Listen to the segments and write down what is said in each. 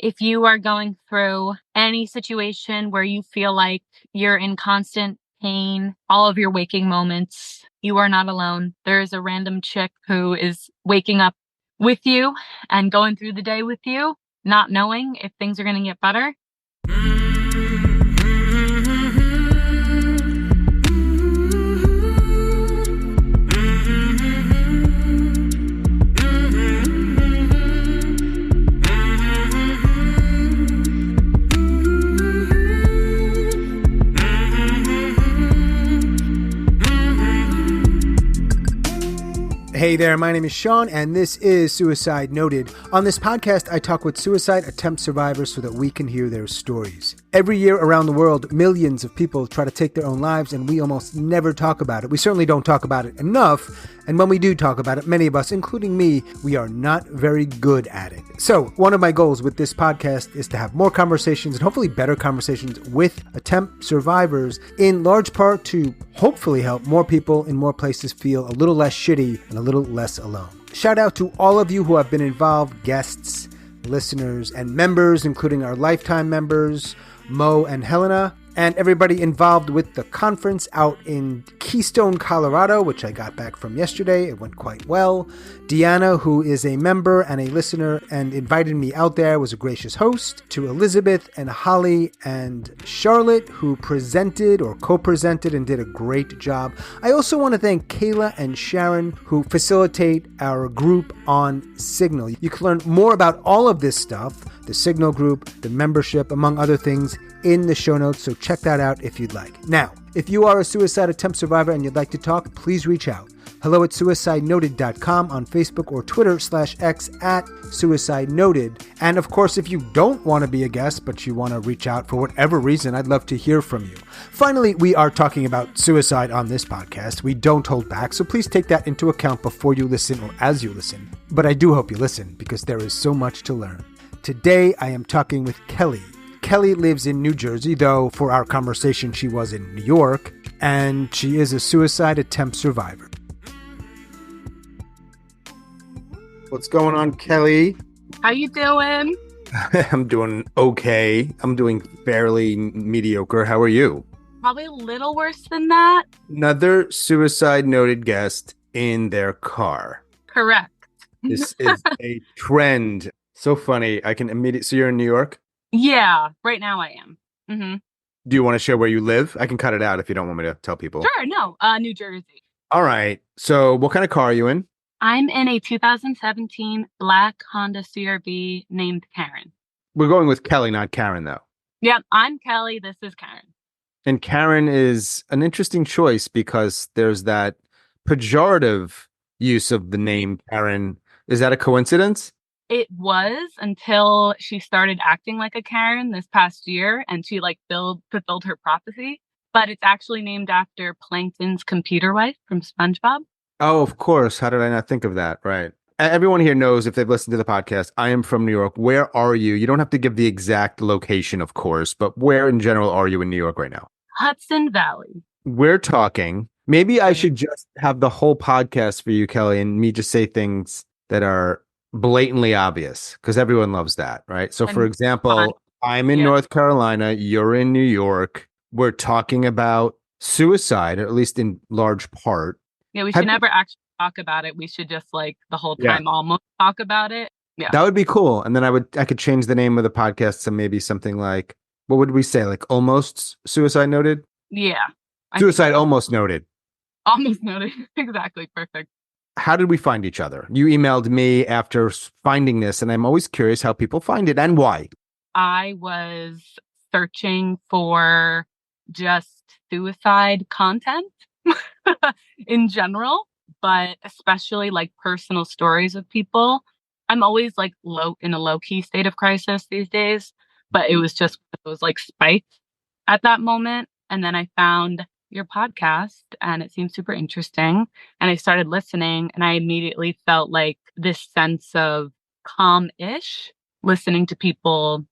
If you are going through any situation where you feel like you're in constant pain, all of your waking moments, you are not alone. There is a random chick who is waking up with you and going through the day with you, not knowing if things are going to get better. Hey there, my name is Sean, and this is Suicide Noted. On this podcast, I talk with suicide attempt survivors so that we can hear their stories. Every year around the world, millions of people try to take their own lives, and we almost never talk about it. We certainly don't talk about it enough, and when we do talk about it, many of us, including me, we are not very good at it. So, one of my goals with this podcast is to have more conversations, and hopefully better conversations with attempt survivors, in large part to hopefully help more people in more places feel a little less shitty and a little less alone. Shout out to all of you who have been involved, guests, listeners, and members, including our lifetime members, Mo and Helena, and everybody involved with the conference out in Keystone, Colorado, which I got back from yesterday. It went quite well. Deanna, who is a member and a listener and invited me out there, was a gracious host. To Elizabeth and Holly and Charlotte, who presented or co-presented and did a great job. I also want to thank Kayla and Sharon, who facilitate our group on Signal. You can learn more about all of this stuff, the Signal group, the membership, among other things, in the show notes, so check that out if you'd like. Now, if you are a suicide attempt survivor and you'd like to talk, please reach out. hello@suicidenoted.com, on Facebook or Twitter/X @suicidenoted. And of course, if you don't want to be a guest, but you want to reach out for whatever reason, I'd love to hear from you. Finally, we are talking about suicide on this podcast. We don't hold back, so please take that into account before you listen or as you listen. But I do hope you listen, because there is so much to learn. Today, I am talking with Kelly. Kelly lives in New Jersey, though for our conversation she was in New York, and she is a suicide attempt survivor. What's going on, Kelly? How you doing? I'm doing okay. I'm doing fairly mediocre. How are you? Probably a little worse than that. Another suicide noted guest in their car. Correct. This is a trend. So funny. I can immediately... So you're in New York? Yeah, right now I am. Mm-hmm. Do you want to share where you live? I can cut it out if you don't want me to tell people. Sure, no, New Jersey. All right. So what kind of car are you in? I'm in a 2017 black Honda CRV named Karen. We're going with Kelly, not Karen, though. Yep, I'm Kelly. This is Karen. And Karen is an interesting choice because there's that pejorative use of the name Karen. Is that a coincidence? It was, until she started acting like a Karen this past year, and she fulfilled her prophecy. But it's actually named after Plankton's computer wife from SpongeBob. Oh, of course. How did I not think of that? Right. Everyone here knows, if they've listened to the podcast, I am from New York. Where are you? You don't have to give the exact location, of course, but where in general are you in New York right now? Hudson Valley. We're talking. Maybe I should just have the whole podcast for you, Kelly, and me just say things that are blatantly obvious, because everyone loves that, right? So, for example, I'm in North Carolina, you're in New York. We're talking about suicide, or at least in large part. Yeah, we should never actually talk about it. We should just the whole time almost talk about it. Yeah, that would be cool. And then I could change the name of the podcast to maybe something like, what would we say? Like Almost Suicide Noted? Yeah. Suicide Almost Noted. Almost Noted. Exactly. Perfect. How did we find each other? You emailed me after finding this, and I'm always curious how people find it and why. I was searching for just suicide content in general, but especially personal stories of people. I'm always in a low-key state of crisis these days, but it was spiked at that moment. And then I found your podcast and it seemed super interesting, and I started listening, and I immediately felt this sense of calm-ish listening to people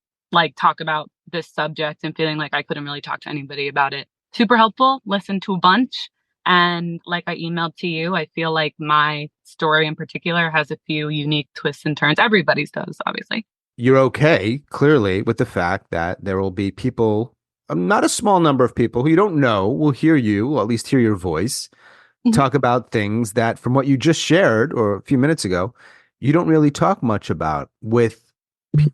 talk about this subject and feeling like I couldn't really talk to anybody about it. Super helpful. Listened to a bunch, and I emailed to you, I feel like my story in particular has a few unique twists and turns. Everybody's does, obviously. you're okay, clearly, with the fact that there will be people, not a small number of people who you don't know will hear you, or at least hear your voice, talk about things that, from what you just shared or a few minutes ago, you don't really talk much about with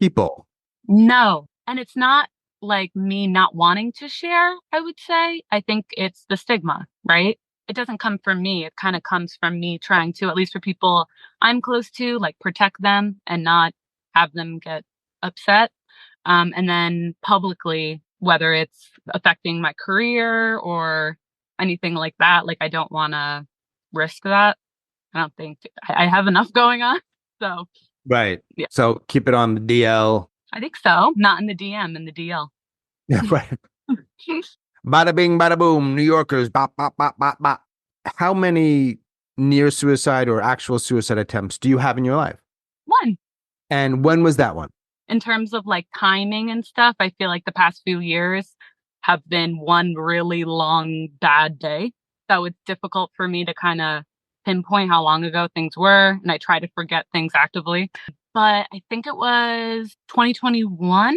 people. No. And it's not like me not wanting to share, I would say. I think it's the stigma, right? It doesn't come from me. It kind of comes from me trying to, at least for people I'm close to, like protect them and not have them get upset. And then publicly, whether it's affecting my career or anything like that, like I don't want to risk that. I don't think I have enough going on. So, Right. yeah, So keep it on the DL. I think so. Not in the DM, in the DL. Yeah, right. Bada bing, bada boom. New Yorkers. Bop, bop, bop, bop, bop. How many near suicide or actual suicide attempts do you have in your life? One. And when was that one? In terms of like timing and stuff, I feel like the past few years have been one really long bad day. So it's difficult for me to kind of pinpoint how long ago things were. And I try to forget things actively. But I think it was 2021.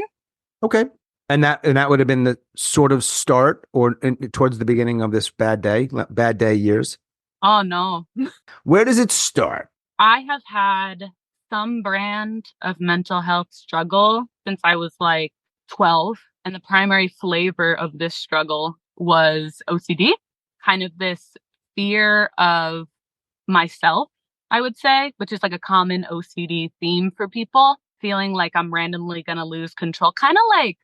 Okay. And that would have been the sort of start or towards the beginning of this bad day years. Oh, no. Where does it start? I have had some brand of mental health struggle since I was like 12. And the primary flavor of this struggle was OCD, kind of this fear of myself, I would say, which is like a common OCD theme for people, feeling like I'm randomly going to lose control. Kind of like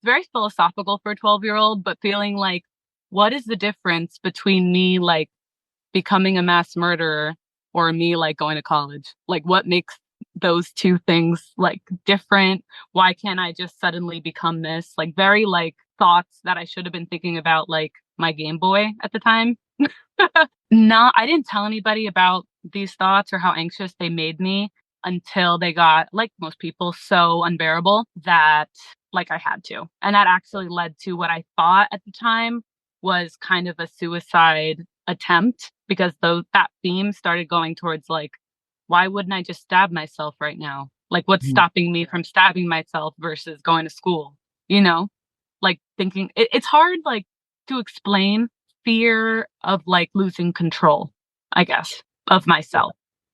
very philosophical for a 12-year-old, but feeling like, what is the difference between me like becoming a mass murderer or me like going to college? Like, what makes those two things like different? Why can't I just suddenly become this? Like, very like thoughts that I should have been thinking about, like my Game Boy at the time. No, I didn't tell anybody about these thoughts or how anxious they made me until they got, like most people, so unbearable that like I had to. And that actually led to what I thought at the time was kind of a suicide attempt, because that theme started going towards like, why wouldn't I just stab myself right now? Like, what's stopping me from stabbing myself versus going to school? You know, like thinking it's hard like to explain fear of like losing control, I guess, of myself.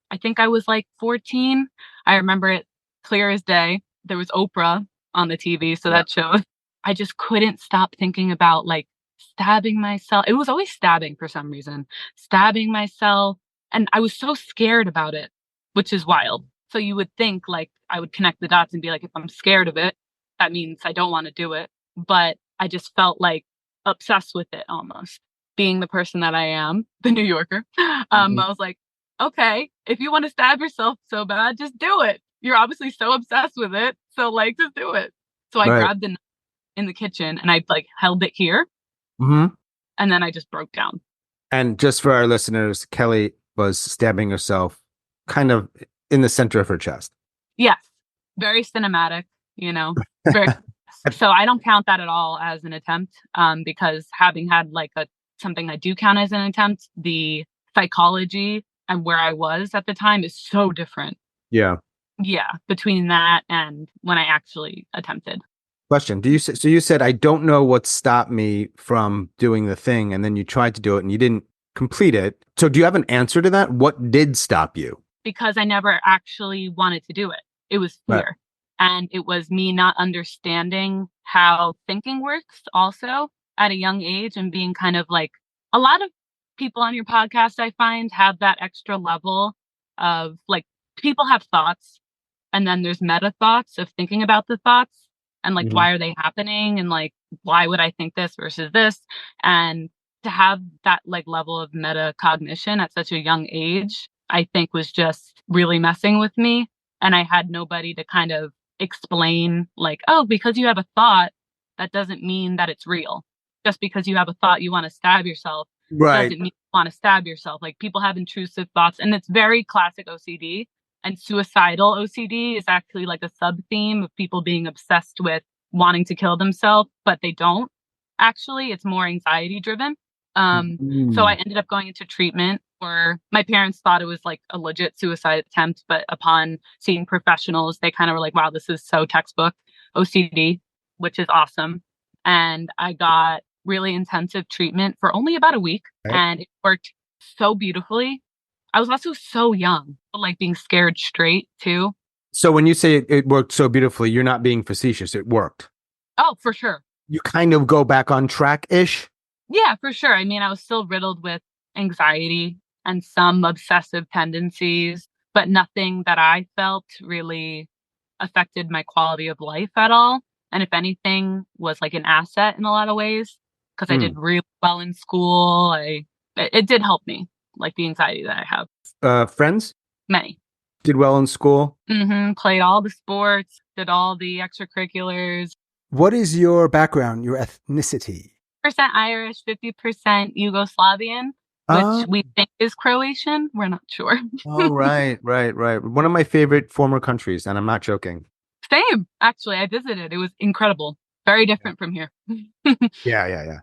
I think I was like 14. I remember it clear as day. There was Oprah on the TV, so that showed. I just couldn't stop thinking about like stabbing myself. It was always stabbing for some reason, stabbing myself. And I was so scared about it, which is wild. So you would think like I would connect the dots and be like, if I'm scared of it, that means I don't want to do it. But I just felt like obsessed with it almost. Being the person that I am, the New Yorker, I was like, okay, if you want to stab yourself so bad, just do it. You're obviously so obsessed with it. So like, just do it. So I grabbed the knife in the kitchen and I like held it here. Mm-hmm. And then I just broke down. And just for our listeners, Kelly was stabbing herself kind of in the center of her chest. Yes. Very cinematic, very. So I don't count that at all as an attempt, because having had like something I do count as an attempt, the psychology and where I was at the time is so different. Yeah. Yeah. Between that and when I actually attempted. Question. So you said, I don't know what stopped me from doing the thing. And then you tried to do it and you didn't complete it. So do you have an answer to that? What did stop you? Because I never actually wanted to do it. It was fear. Right. And it was me not understanding how thinking works also at a young age, and being kind of like, a lot of people on your podcast, I find, have that extra level of like, people have thoughts and then there's meta thoughts of thinking about the thoughts and like, why are they happening? And like, why would I think this versus this? And to have that like level of metacognition at such a young age, I think was just really messing with me. And I had nobody to kind of explain like, oh, because you have a thought, that doesn't mean that it's real. Just because you have a thought you want to stab yourself doesn't mean you want to stab yourself. Like, people have intrusive thoughts, and it's very classic OCD. And suicidal OCD is actually like a sub theme of people being obsessed with wanting to kill themselves, but they don't. Actually, it's more anxiety driven. So I ended up going into treatment Or my parents thought it was like a legit suicide attempt, but upon seeing professionals, they kind of were like, wow, this is so textbook OCD, which is awesome. And I got really intensive treatment for only about a week, Right. and it worked so beautifully. I was also so young, like being scared straight too. So when you say it worked so beautifully, you're not being facetious. It worked. Oh, for sure. You kind of go back on track ish. Yeah, for sure. I mean, I was still riddled with anxiety and some obsessive tendencies, but nothing that I felt really affected my quality of life at all. And if anything, was like an asset in a lot of ways because I did really well in school. It did help me, like the anxiety that I have. Friends Many. did well in school. Played all the sports, did all the extracurriculars. What is your background, your ethnicity? Percent Irish, 50% Yugoslavian, which we think is Croatian. We're not sure. Oh, right. One of my favorite former countries, and I'm not joking. Same, actually. I visited. It was incredible. Very different from here. Yeah.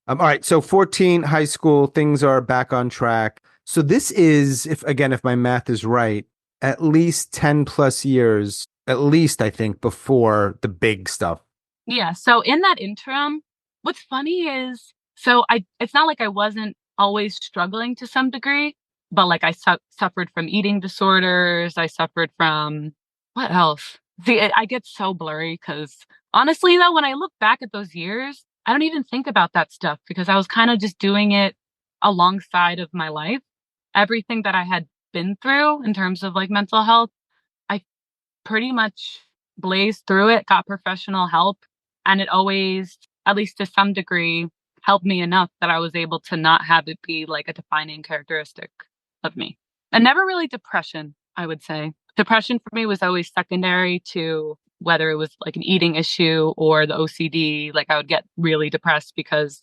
All right. So 14, high school, things are back on track. So this is, if my math is right, at least 10 plus years, at least I think, before the big stuff. Yeah. So in that interim, what's funny is, it's not like I wasn't always struggling to some degree, but like I suffered from eating disorders. I suffered from what else? See, I get so blurry because honestly, though, when I look back at those years, I don't even think about that stuff because I was kind of just doing it alongside of my life. Everything that I had been through in terms of like mental health, I pretty much blazed through it, got professional help, and it always, at least to some degree, helped me enough that I was able to not have it be like a defining characteristic of me. And never really depression, I would say. Depression for me was always secondary to whether it was like an eating issue or the OCD. Like I would get really depressed because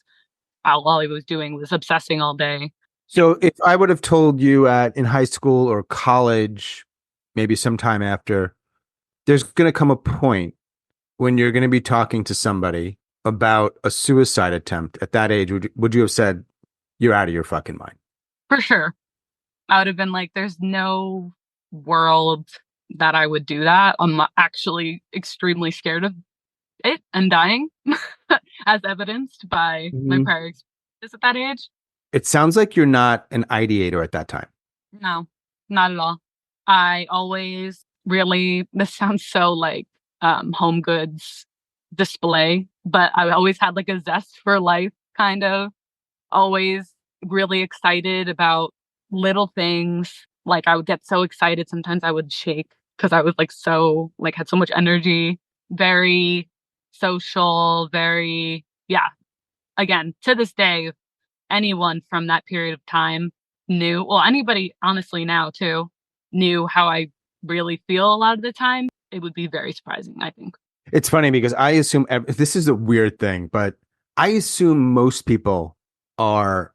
all I was doing was obsessing all day. So if I would have told you in high school or college, maybe sometime after, there's going to come a point when you're going to be talking to somebody about a suicide attempt at that age, would you have said, you're out of your fucking mind? For sure. I would have been like, there's no world that I would do that. I'm actually extremely scared of it and dying, as evidenced by my prior experiences at that age. It sounds like you're not an ideator at that time. No, not at all. I always really, this sounds so like home goods display, but I always had like a zest for life, kind of. Always really excited about little things. Like I would get so excited, sometimes I would shake because I was like so, like had so much energy, very social, very, yeah. Again, to this day, anyone from that period of time knew, well, anybody honestly now too, knew how I really feel a lot of the time, it would be very surprising, I think. It's funny because I assume this is a weird thing, but I assume most people are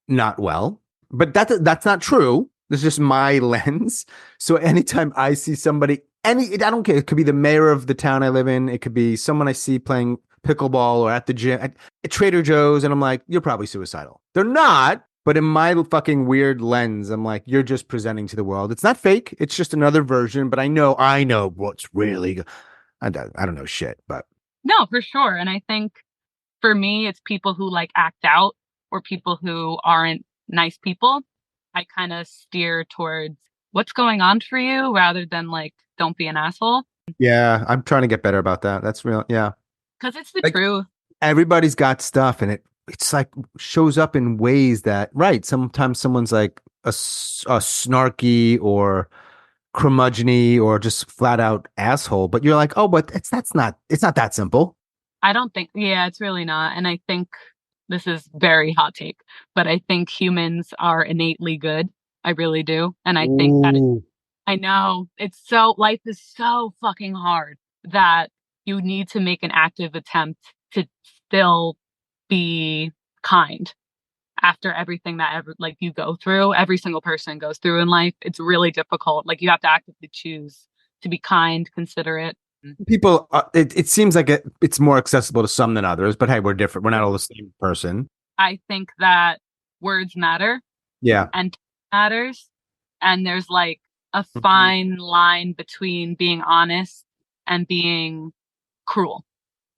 not well, but that's not true. That's just my lens. So anytime I see somebody, I don't care. It could be the mayor of the town I live in. It could be someone I see playing pickleball or at the gym, at Trader Joe's, and I'm like, you're probably suicidal. They're not, but in my fucking weird lens, I'm like, you're just presenting to the world. It's not fake. It's just another version. But I know what's really good. I don't know shit, but no, for sure. And I think for me, it's people who like act out or people who aren't nice people. I kind of steer towards what's going on for you rather than like, don't be an asshole. Yeah, I'm trying to get better about that. That's real. Yeah. Because it's the truth. Everybody's got stuff, and it's like shows up in ways that, right, sometimes someone's like a snarky or curmudgeony or just flat out asshole, but you're like, oh, but it's not that simple. I don't think, yeah, it's really not. And I think this is very hot take, but I think humans are innately good. I really do. And I think that I know life is so fucking hard that you need to make an active attempt to still be kind after everything that you go through. Every single person goes through in life. It's really difficult. Like you have to actively choose to be kind, considerate. People, it seems like it's more accessible to some than others, but hey, we're different. We're not all the same person. I think that words matter. Yeah. And matters. And there's like a Mhm. fine line between being honest and being cruel.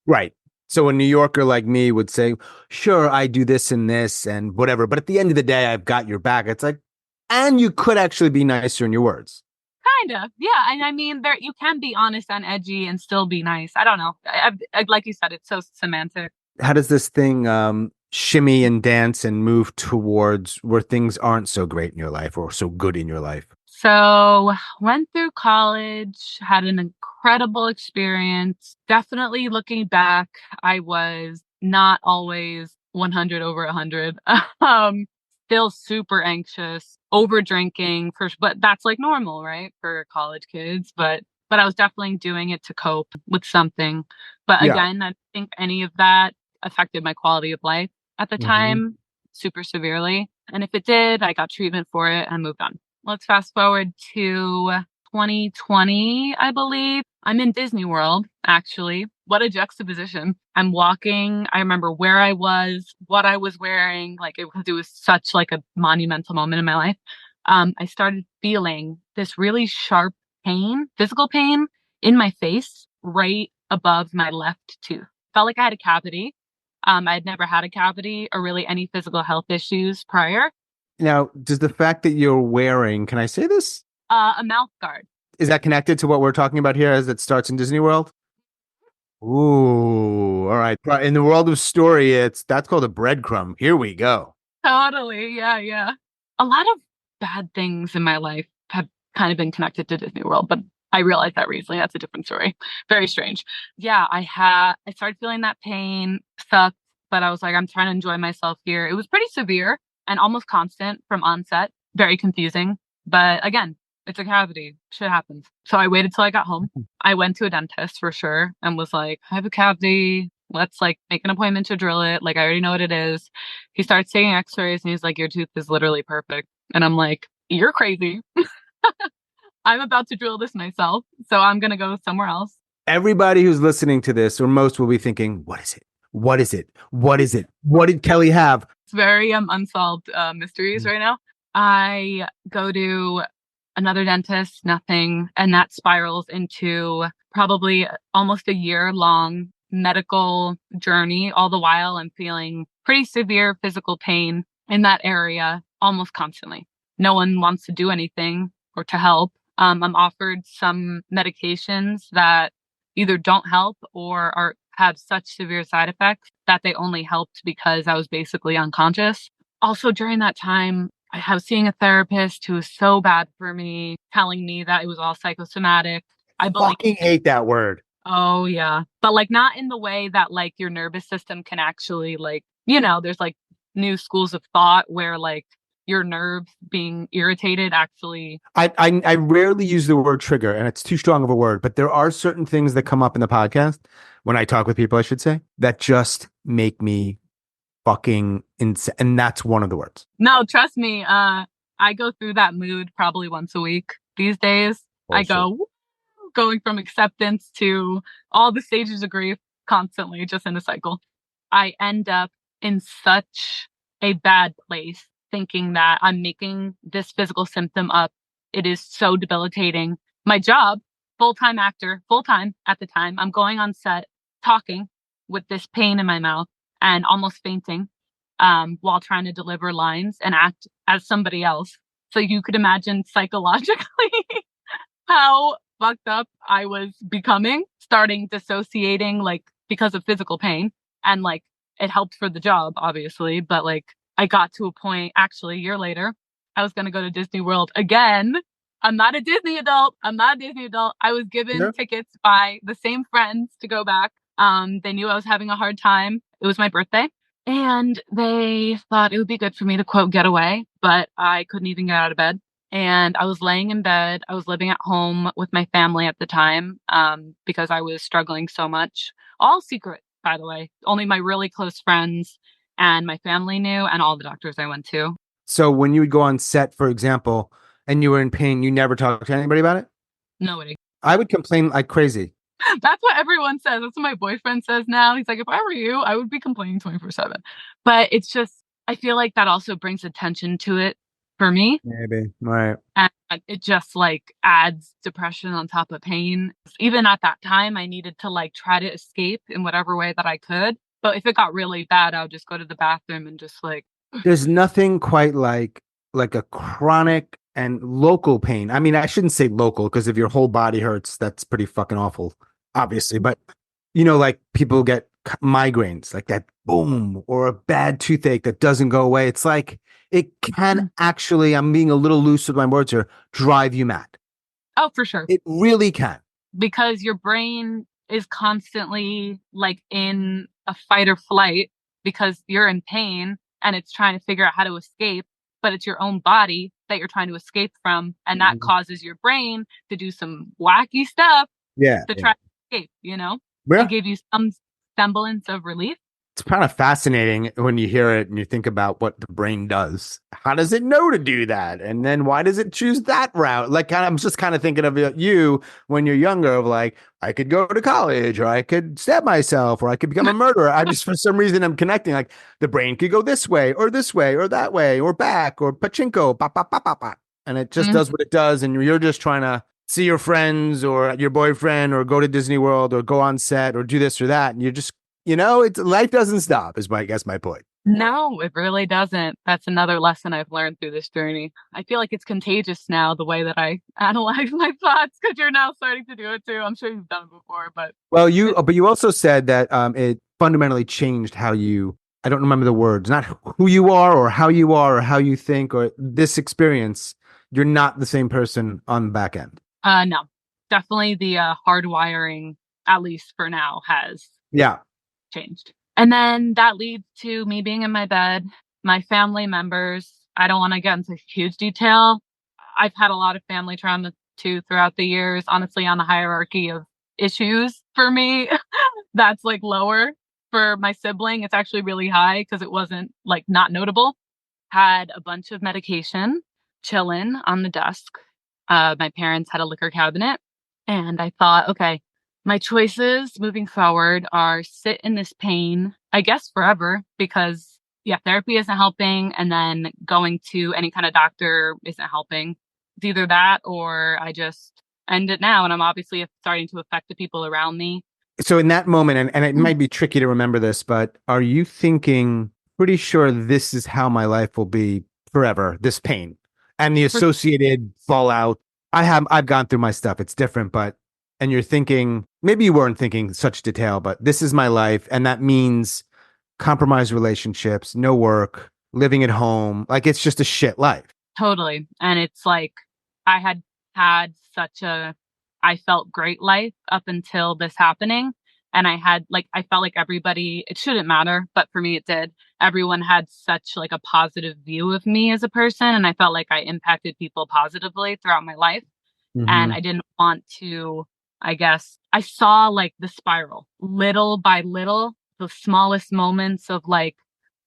Right. So a New Yorker like me would say, sure, I do this and this and whatever. But at the end of the day, I've got your back. It's like, and you could actually be nicer in your words. Kind of. Yeah. And I mean, there you can be honest and edgy and still be nice. I don't know. Like you said, it's so semantic. How does this thing shimmy and dance and move towards where things aren't so great in your life or so good in your life? So, went through college, had an incredible experience. Definitely looking back, I was not always 100 over 100. Still super anxious, over drinking but that's like normal, right? For college kids, but I was definitely doing it to cope with something. But Yeah. again, I think any of that affected my quality of life at the Hmm. time super severely. And if it did, I got treatment for it and moved on. Let's fast forward to 2020, I believe. I'm in Disney World, actually. What a juxtaposition. I'm walking. I remember where I was, what I was wearing, like it was such like a monumental moment in my life. I started feeling this really sharp pain, physical pain in my face, right above my left tooth. Felt like I had a cavity. I had never had a cavity or really any physical health issues prior. Now, does the fact that you're wearing, can I say this? A mouth guard. Is that connected to what we're talking about here as it starts in Disney World? Ooh, all right. In the world of story, that's called a breadcrumb. Here we go. Totally. Yeah, yeah. A lot of bad things in my life have kind of been connected to Disney World, but I realized that recently. That's a different story. Very strange. Yeah, I started feeling that pain, sucked, but I was like, I'm trying to enjoy myself here. It was pretty severe and almost constant from onset. Very confusing. But again, it's a cavity. Shit happens. So I waited till I got home. I went to a dentist for sure and was like, I have a cavity. Let's like make an appointment to drill it. Like I already know what it is. He starts taking x-rays and he's like, your tooth is literally perfect. And I'm like, you're crazy. I'm about to drill this myself. So I'm going to go somewhere else. Everybody who's listening to this, or most, will be thinking, what is it? What is it? What is it? What did Kelly have? It's very unsolved mysteries right now. I go to another dentist, nothing. And that spirals into probably almost a year long medical journey. All the while, I'm feeling pretty severe physical pain in that area almost constantly. No one wants to do anything or to help. I'm offered some medications that either don't help or are have such severe side effects that they only helped because I was basically unconscious. Also, during that time, I was seeing a therapist who was so bad for me, telling me that it was all psychosomatic. I believe, Fucking hate that word. oh yeah, but like not in the way that like your nervous system can actually like, there's like new schools of thought where like your nerves being irritated actually. I rarely use the word trigger, and it's too strong of a word, but there are certain things that come up in the podcast when I talk with people, I should say, that just make me fucking insane. And that's one of the words. No, trust me, I go through that mood probably once a week these days. I Bullshit. go "Woo," going from acceptance to all the stages of grief constantly, just in a cycle. I end up in such a bad place thinking that I'm making this physical symptom up. It is so debilitating. My job, full-time actor, full-time at the time, I'm going on set talking with this pain in my mouth and almost fainting while trying to deliver lines and act as somebody else. So you could imagine psychologically how fucked up I was becoming, starting dissociating like because of physical pain. And like it helped for the job, obviously, but like I got to a point actually a year later, I was going to go to Disney World again. I'm not a Disney adult. I'm not a Disney adult. I was given Yeah. tickets by the same friends to go back. They knew I was having a hard time. It was my birthday. And they thought it would be good for me to quote get away, but I couldn't even get out of bed. And I was laying in bed. I was living at home with my family at the time because I was struggling so much. All secret, by the way. Only my really close friends and my family knew, and all the doctors I went to. So when you would go on set, for example, and you were in pain, you never talked to anybody about it? Nobody. I would complain like crazy. That's what everyone says. That's what my boyfriend says now. He's like, if I were you, I would be complaining 24/7. But it's just, I feel like that also brings attention to it for me. Maybe. Right. And it just like adds depression on top of pain. Even at that time, I needed to like try to escape in whatever way that I could. But if it got really bad, I would just go to the bathroom and just like, There's nothing quite like a chronic and local pain. I mean, I shouldn't say local because if your whole body hurts, that's pretty fucking awful, obviously. But like people get migraines, like that boom, or a bad toothache that doesn't go away. It's like it can actually, I'm being a little loose with my words here, drive you mad. oh, for sure. It really can. Because your brain is constantly like in a fight or flight because you're in pain and it's trying to figure out how to escape, but it's your own body that you're trying to escape from. And that Mhm. causes your brain to do some wacky stuff Yeah. to Yeah. try to escape, to Yeah. give you some semblance of relief. It's kind of fascinating when you hear it and you think about what the brain does. How does it know to do that? And then why does it choose that route? Like, I'm just kind of thinking of you when you're younger, of like, I could go to college, or I could stab myself, or I could become a murderer. I just, for some reason, I'm connecting like the brain could go this way, or that way, or back, or pachinko, pop, pop, pop, pop, pop. And it just Mhm. does what it does. And you're just trying to see your friends or your boyfriend, or go to Disney World, or go on set, or do this or that. And you're just it's life doesn't stop is I guess my point. No, it really doesn't. That's another lesson I've learned through this journey. I feel like it's contagious now, the way that I analyze my thoughts, because you're now starting to do it too. I'm sure you've done it before, but Well, it, but you also said that it fundamentally changed how I don't remember the words, not who you are or how you are or how you think or this experience. You're not the same person on the back end. no, definitely the hardwiring, at least for now, has Yeah. changed. And then that leads to me being in my bed, my family members. I don't want to get into huge detail. I've had a lot of family trauma too throughout the years. Honestly, on the hierarchy of issues for me, that's like lower. For my sibling, it's actually really high because it wasn't like not notable. Had a bunch of medication chilling on the desk. My parents had a liquor cabinet, and I thought, okay, my choices moving forward are sit in this pain, I guess forever, because yeah, therapy isn't helping, and then going to any kind of doctor isn't helping. It's either that or I just end it now, and I'm obviously starting to affect the people around me. So in that moment, and it might be tricky to remember this, but are you thinking pretty sure this is how my life will be forever, this pain and the For associated fallout? I've gone through my stuff. It's different, but and you're thinking, maybe you weren't thinking such detail, but this is my life. And that means compromised relationships, no work, living at home. Like it's just a shit life. Totally. And it's like I had such a I felt great life up until this happening. And I felt like everybody, it shouldn't matter, but for me it did. Everyone had such like a positive view of me as a person. And I felt like I impacted people positively throughout my life. And Mm-hmm. I didn't want to, I guess, I saw like the spiral little by little, the smallest moments of like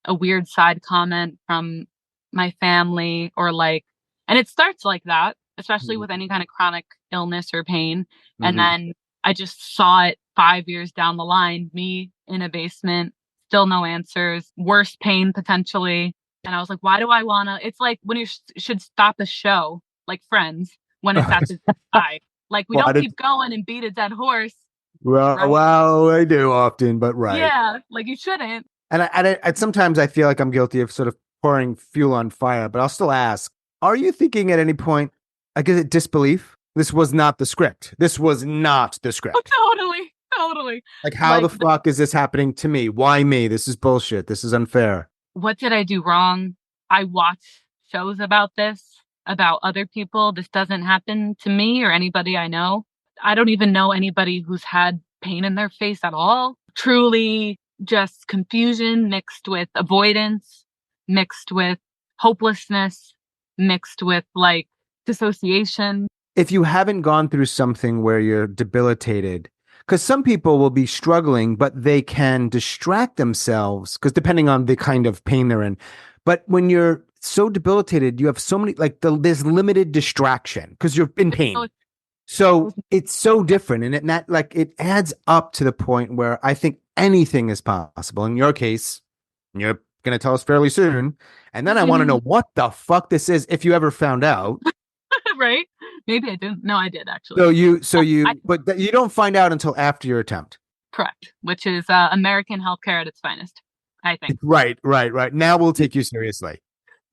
a weird side comment from my family or like, and it starts like that, especially with any kind of chronic illness or pain. And Mm-hmm. then I just saw it 5 years down the line, me in a basement, still no answers, worse pain potentially. And I was like, why do I wanna? It's like when you should stop a show, like Friends, when it's at the side. Like we Why don't did keep going and beat a dead horse, well, right? well, I do often, but right. Yeah, like you shouldn't. And sometimes I feel like I'm guilty of sort of pouring fuel on fire, but I'll still ask, are you thinking at any point, I guess, disbelief? This was not the script. This was not the script. Totally, totally. Like, how the Like, fuck is this happening to me? Why me? This is bullshit. This is unfair. what did I do wrong? I watch shows about this, about other people. This doesn't happen to me or anybody I know. I don't even know anybody who's had pain in their face at all. Truly just confusion mixed with avoidance, mixed with hopelessness, mixed with like dissociation. If you haven't gone through something where you're debilitated, because some people will be struggling, but they can distract themselves, because depending on the kind of pain they're in. But when you're so debilitated, you have so many, like there's limited distraction because you're in So pain. So it's so different. And it adds up to the point where I think anything is possible. In your case, you're going to tell us fairly soon. And then I want to know what the fuck this is if you ever found out. Right? Maybe I didn't. No, I did actually. But you don't find out until after your attempt. Correct, which is American healthcare at its finest, I think. Right. Now we'll take you seriously.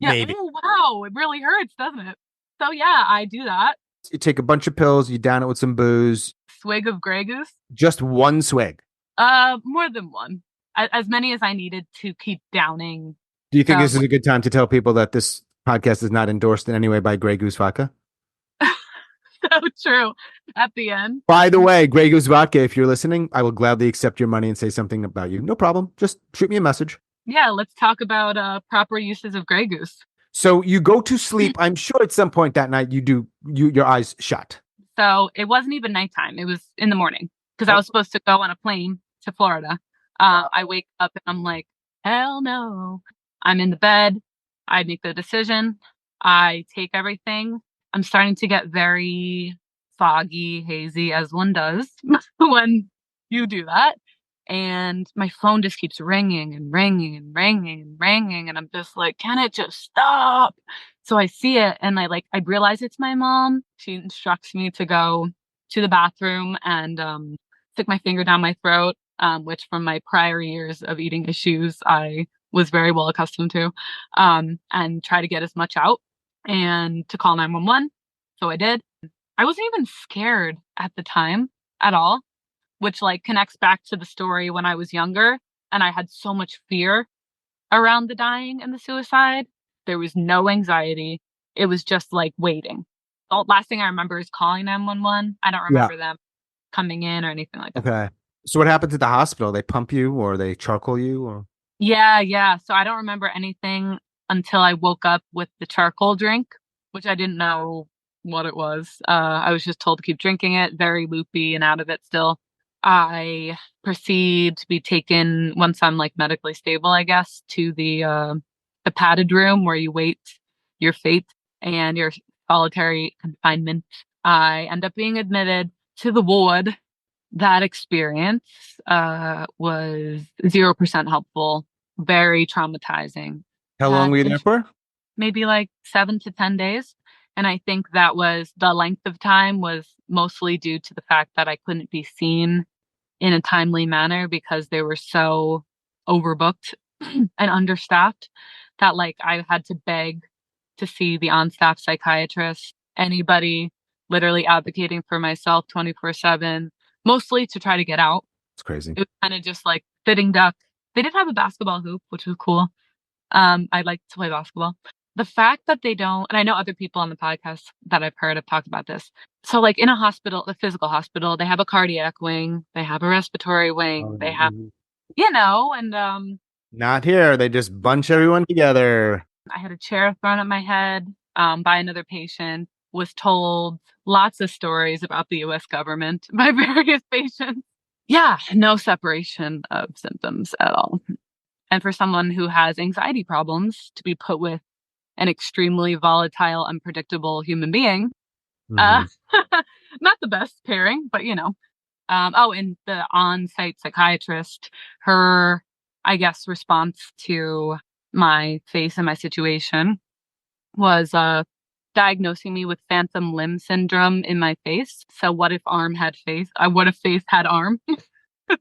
Yeah. Maybe. Oh, wow. It really hurts, doesn't it? So yeah, I do that. You take a bunch of pills, you down it with some booze. Swig of Grey Goose. Just one swig. More than one. As many as I needed to keep downing. Do you think this is a good time to tell people that this podcast is not endorsed in any way by Grey Goose Vodka? So true. At the end. By the way, Grey Goose Vodka, if you're listening, I will gladly accept your money and say something about you. No problem. Just shoot me a message. Yeah, let's talk about proper uses of Grey Goose. So you go to sleep. I'm sure at some point that night your eyes shut. So it wasn't even nighttime. It was in the morning because I was supposed to go on a plane to Florida. I wake up and I'm like, hell no. I'm in the bed. I make the decision. I take everything. I'm starting to get very foggy, hazy, as one does when you do that. And my phone just keeps ringing and ringing and ringing and ringing. And I'm just like, can it just stop? So I see it and I realize it's my mom. She instructs me to go to the bathroom and stick my finger down my throat, which from my prior years of eating issues, I was very well accustomed to, and try to get as much out and to call 911. So I did. I wasn't even scared at the time at all, which connects back to the story when I was younger and I had so much fear around the dying and the suicide. There was no anxiety. It was just waiting. The last thing I remember is calling 911. I don't remember them coming in or anything like that. Okay. So what happened at the hospital? They pump you or they charcoal you or? Yeah. So I don't remember anything until I woke up with the charcoal drink, which I didn't know what it was. I was just told to keep drinking it, very loopy and out of it still. I proceed to be taken once I'm medically stable, I guess, to the padded room where you wait your fate and your solitary confinement. I end up being admitted to the ward. That experience was 0% helpful, very traumatizing. How long were you there for? Maybe 7 to 10 days. And I think that was the length of time was mostly due to the fact that I couldn't be seen in a timely manner because they were so overbooked and understaffed that I had to beg to see the on-staff psychiatrist, anybody literally advocating for myself 24/7, mostly to try to get out. It's crazy. It was kind of just sitting duck. They did have a basketball hoop, which was cool. I like to play basketball. The fact that they don't, and I know other people on the podcast that I've heard have talked about this. So in a hospital, a physical hospital, they have a cardiac wing, they have a respiratory wing, they have, and not here. They just bunch everyone together. I had a chair thrown at my head by another patient, was told lots of stories about the US government by various patients. Yeah, no separation of symptoms at all. And for someone who has anxiety problems to be put with an extremely volatile, unpredictable human being, not the best pairing, but and the on-site psychiatrist, her, I guess, response to my face and my situation was diagnosing me with phantom limb syndrome in my face. So what if arm had face? What if face had arm?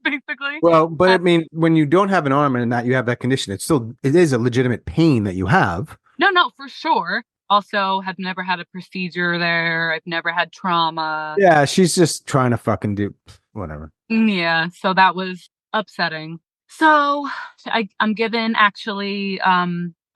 Basically. Well, but I mean, when you don't have an arm and that you have that condition, it is a legitimate pain that you have. No, for sure. Also, have never had a procedure there. I've never had trauma. Yeah, she's just trying to fucking do whatever. Yeah, so that was upsetting. So I'm given actually a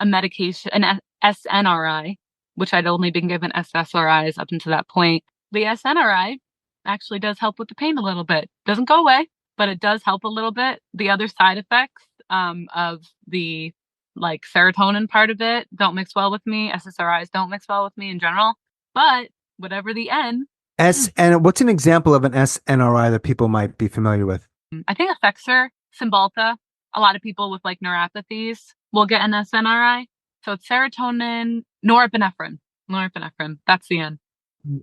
medication, an SNRI, which I'd only been given SSRIs up until that point. The SNRI actually does help with the pain a little bit. Doesn't go away, but it does help a little bit. The other side effects of the serotonin part of it don't mix well with me. SSRIs don't mix well with me in general. But whatever the N. And what's an example of an SNRI that people might be familiar with? I think Effexor, Cymbalta. A lot of people with neuropathies will get an SNRI. So it's serotonin, norepinephrine. That's the N.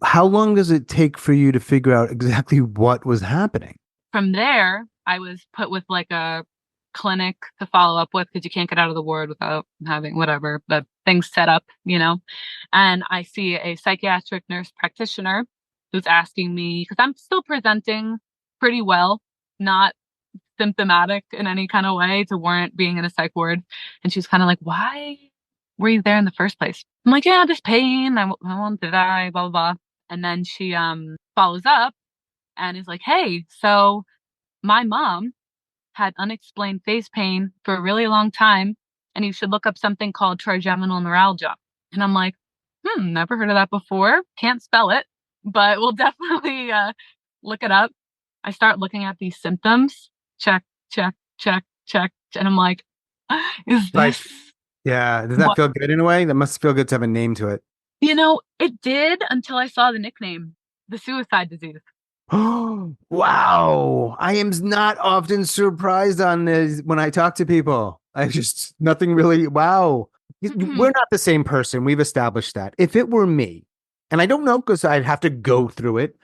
How long does it take for you to figure out exactly what was happening? From there, I was put with a clinic to follow up with because you can't get out of the ward without having whatever the things set up, And I see a psychiatric nurse practitioner who's asking me, because I'm still presenting pretty well, not symptomatic in any kind of way to warrant being in a psych ward. And she's kind of like, why were you there in the first place? I'm like, yeah, this pain. I want to die, blah, blah, blah. And then she follows up and is like, hey, so my mom had unexplained face pain for a really long time, and you should look up something called trigeminal neuralgia. And I'm like, never heard of that before. Can't spell it, but we'll definitely look it up. I start looking at these symptoms. Check, check, check, check. And I'm like, is this? Yeah. Does that feel good in a way? That must feel good to have a name to it. It did until I saw the nickname, the suicide disease. Oh, wow. I am not often surprised on this when I talk to people. I just, nothing really, wow. We're not the same person. We've established that. If it were me, and I don't know because I'd have to go through it,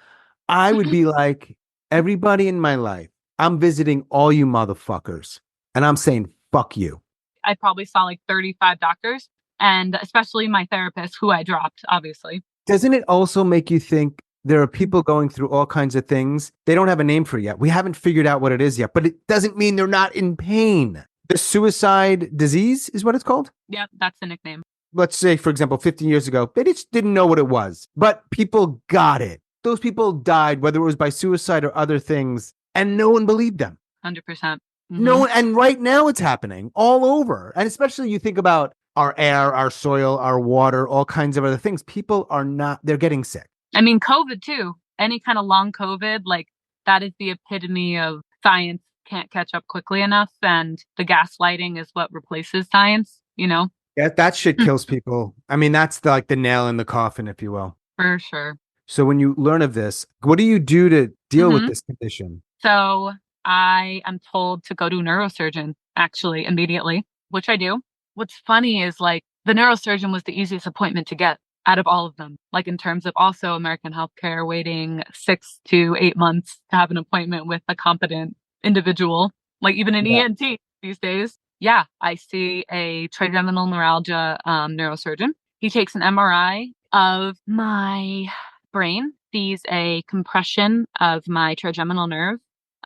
I would be like, everybody in my life, I'm visiting all you motherfuckers. And I'm saying, fuck you. I probably saw like 35 doctors, and especially my therapist, who I dropped, obviously. Doesn't it also make you think there are people going through all kinds of things? They don't have a name for it yet. We haven't figured out what it is yet, but it doesn't mean they're not in pain. The suicide disease is what it's called? Yeah, that's the nickname. Let's say, for example, 15 years ago, they just didn't know what it was, but people got it. Those people died, whether it was by suicide or other things, and no one believed them. 100%. No, and right now it's happening all over. And especially you think about our air, our soil, our water, all kinds of other things. People are they're getting sick. I mean, COVID too. Any kind of long COVID, like that is the epitome of science can't catch up quickly enough. And the gaslighting is what replaces science, Yeah, that shit kills people. I mean, that's the nail in the coffin, if you will. For sure. So when you learn of this, what do you do to deal with this condition? So I am told to go to a neurosurgeon, actually, immediately, which I do. What's funny is the neurosurgeon was the easiest appointment to get out of all of them. In terms of also American healthcare waiting 6 to 8 months to have an appointment with a competent individual, even an ENT these days. Yeah, I see a trigeminal neuralgia neurosurgeon. He takes an MRI of my brain, sees a compression of my trigeminal nerve.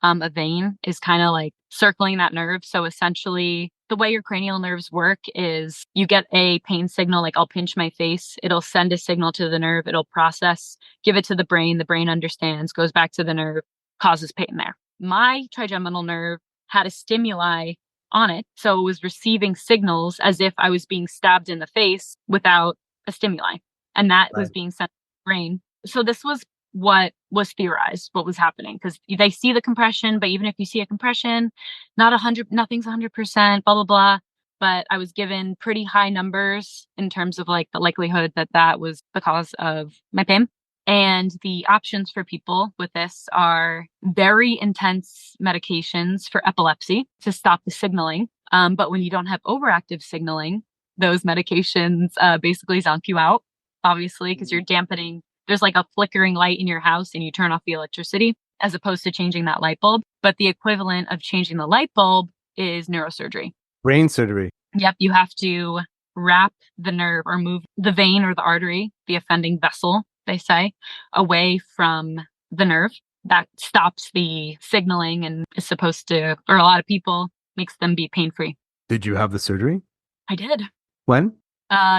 A vein is kind of circling that nerve. So essentially, the way your cranial nerves work is you get a pain signal, I'll pinch my face. It'll send a signal to the nerve. It'll process, give it to the brain. The brain understands, goes back to the nerve, causes pain there. My trigeminal nerve had a stimuli on it. So it was receiving signals as if I was being stabbed in the face without a stimuli. And that was being sent to the brain. So this was what was theorized, what was happening, because they see the compression, but even if you see a compression, nothing's 100%, blah, blah, blah. But I was given pretty high numbers in terms of the likelihood that was the cause of my pain. And the options for people with this are very intense medications for epilepsy to stop the signaling. But when you don't have overactive signaling, those medications basically zonk you out, obviously, because you're dampening. There's a flickering light in your house and you turn off the electricity as opposed to changing that light bulb. But the equivalent of changing the light bulb is neurosurgery. Brain surgery. Yep. You have to wrap the nerve or move the vein or the artery, the offending vessel, they say, away from the nerve. That stops the signaling and is supposed to, or a lot of people, makes them be pain-free. Did you have the surgery? I did. When?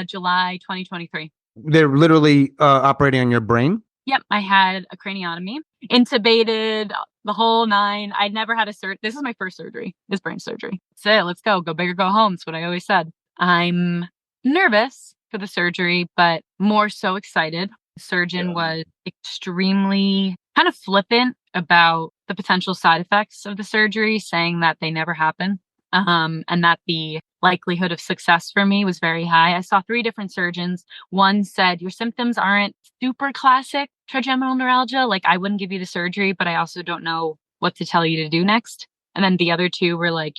July 2023. They're literally operating on your brain? Yep, I had a craniotomy, intubated, the whole nine. I'd never had this is my first surgery, this brain surgery. So let's go big or go home. That's what I always said. I'm nervous for the surgery, but more so excited. The surgeon was extremely kind of flippant about the potential side effects of the surgery, saying that they never happen. And that the likelihood of success for me was very high. I saw 3 different surgeons. One said, your symptoms aren't super classic trigeminal neuralgia. I wouldn't give you the surgery, but I also don't know what to tell you to do next. And then the other 2 were I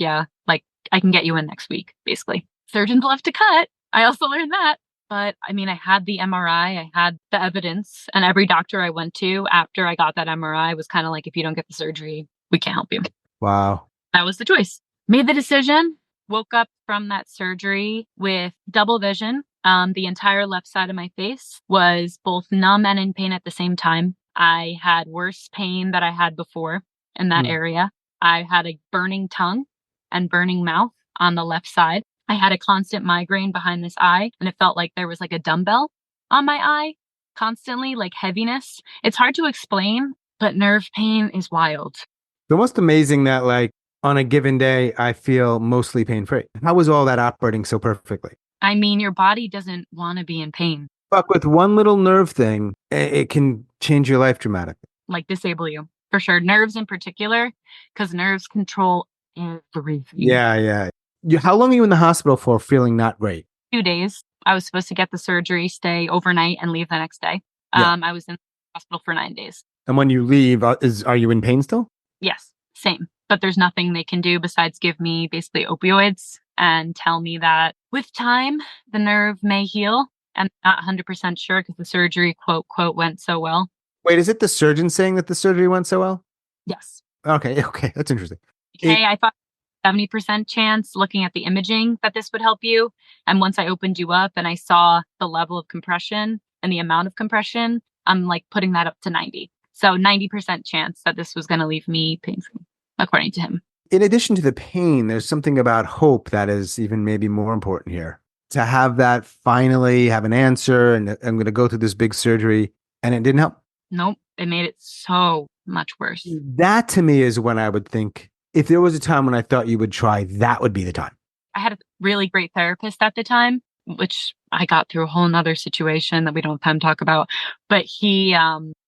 can get you in next week, basically. Surgeons love to cut. I also learned that. But I mean, I had the MRI, I had the evidence, and every doctor I went to after I got that MRI was kind of if you don't get the surgery, we can't help you. Wow. That was the choice. Made the decision, woke up from that surgery with double vision. The entire left side of my face was both numb and in pain at the same time. I had worse pain that I had before in that Mm. area. I had a burning tongue and burning mouth on the left side. I had a constant migraine behind this eye, and it felt like there was like a dumbbell on my eye constantly, like heaviness. It's hard to explain, but nerve pain is wild. It's almost amazing that, like, on a given day, I feel mostly pain free. How was all that operating so perfectly? I mean, your body doesn't want to be in pain, Fuck with one little nerve thing, it can change your life dramatically. like disable you for sure. Nerves in particular, because nerves control everything. Yeah, yeah. How long are you in the hospital for feeling not great? 2 days. I was supposed to get the surgery, stay overnight, and leave the next day. Yeah. I was in the hospital for 9 days. And when you leave, are you in pain still? Yes, same. But there's nothing they can do besides give me basically opioids and tell me that with time, the nerve may heal. I'm not 100% sure because the surgery, quote, went so well. Wait, is it the surgeon saying that the surgery went so well? Yes. Okay, okay, that's interesting. Okay, I thought 70% chance looking at the imaging that this would help you. And once I opened you up and I saw the level of compression and the amount of compression, I'm like putting that up to 90. So 90% chance that this was going to leave me pain-free, according to him. In addition to the pain, there's something about hope that is even maybe more important here. To have that finally have an answer, and I'm going to go through this big surgery, and it didn't help. Nope. It made it so much worse. That to me is when I would think, if there was a time when I thought you would try, that would be the time. I had a really great therapist at the time, which I got through a whole nother situation that we don't have time to talk about. But he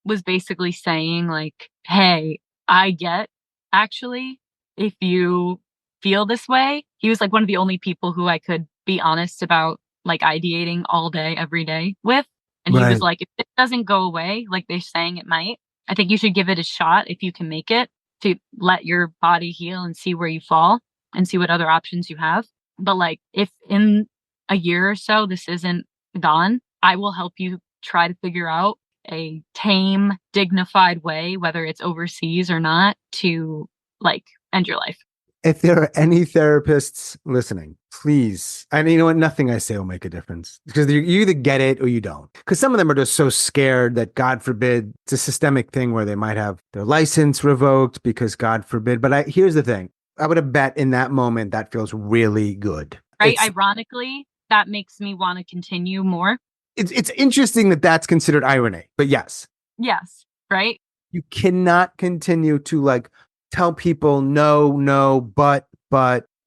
was basically saying like, hey, I get actually if you feel this way. He was like one of the only people who I could be honest about like ideating all day, every day with. And he was Right. like, if it doesn't go away, like they're saying it might, I think you should give it a shot if you can make it to let your body heal and see where you fall and see what other options you have. But like if in a year or so this isn't gone, I will help you try to figure out a tame, dignified way, whether it's overseas or not, to like end your life. If there are any therapists listening, please, and you know what, nothing I say will make a difference because you either get it or you don't. Because some of them are just so scared that, God forbid, it's a systemic thing where they might have their license revoked because, God forbid. But here's the thing. I would have bet in that moment that feels really good. Right? Ironically, that makes me want to continue more. It's interesting that that's considered irony, but yes. Yes. Right? You cannot continue to like tell people no, but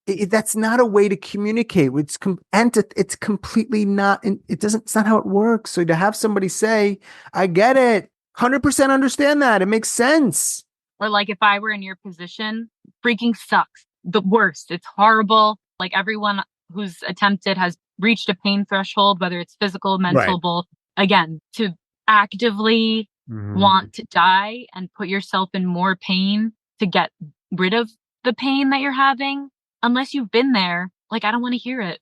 that's not a way to communicate. It's completely not. It's not how it works. So to have somebody say, "I get it, 100% understand that. It makes sense." Or like if I were in your position, freaking sucks. The worst. It's horrible. Like everyone who's attempted has reached a pain threshold, whether it's physical, mental, Right. both. Again, to actively want to die and put yourself in more pain to get rid of the pain that you're having, unless you've been there, like I don't want to hear it.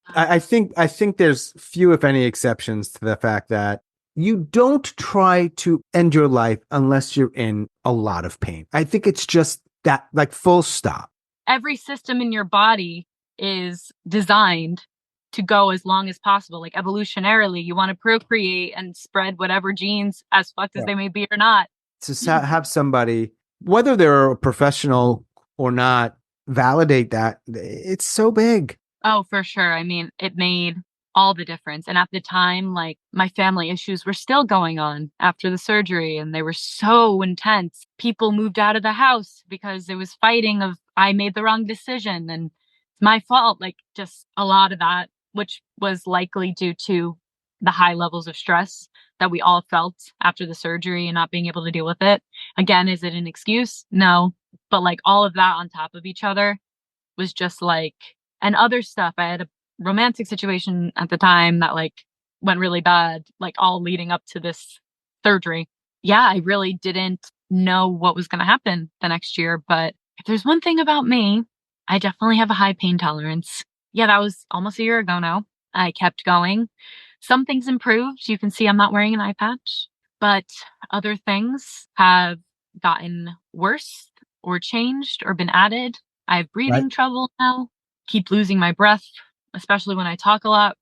I think there's few, if any, exceptions to the fact that you don't try to end your life unless you're in a lot of pain. I think it's just that, like, full stop. Every system in your body is designed to go as long as possible. Like evolutionarily, you want to procreate and spread whatever genes, as fucked as they may be or not. To have somebody, whether they're a professional or not, validate that, it's so big. Oh, for sure. I mean, it made all the difference. And at the time, like my family issues were still going on after the surgery and they were so intense. People moved out of the house because there was fighting of I made the wrong decision and it's my fault. Like just a lot of that, which was likely due to the high levels of stress that we all felt after the surgery and not being able to deal with it. Again, is it an excuse? No. But like all of that on top of each other was just like, and other stuff. I had a romantic situation at the time that like went really bad, like all leading up to this surgery. Yeah, I really didn't know what was going to happen the next year. But if there's one thing about me, I definitely have a high pain tolerance. Yeah, that was almost a year ago now. I kept going. Some things improved. You can see I'm not wearing an eye patch, but other things have gotten worse or changed or been added. I have Right. breathing trouble now, keep losing my breath, especially when I talk a lot,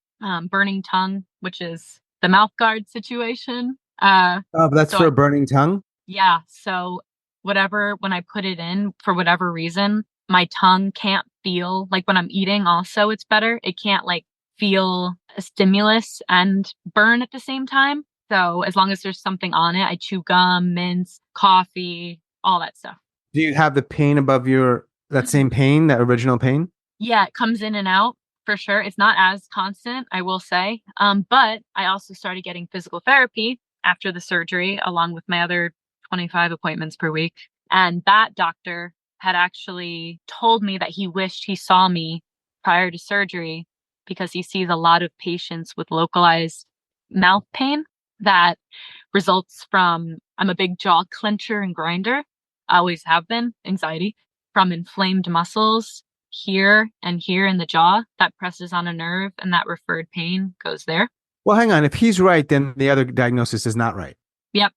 burning tongue, which is the mouth guard situation. Oh, but that's So for a burning tongue? yeah, so whatever, when I put it in, for whatever reason, my tongue can't feel like when I'm eating also it's better. It can't like feel a stimulus and burn at the same time. So as long as there's something on it, I chew gum, mints, coffee, all that stuff. Do you have the pain above that same pain, that original pain? Yeah, it comes in and out for sure. It's not as constant, I will say. But I also started getting physical therapy after the surgery, along with my other 25 appointments per week. And that doctor had actually told me that he wished he saw me prior to surgery because he sees a lot of patients with localized mouth pain that results from, I'm a big jaw clencher and grinder. I always have been, anxiety from inflamed muscles here and here in the jaw that presses on a nerve, and that referred pain goes there. Well, hang on. If he's right, then the other diagnosis is not right. Yep.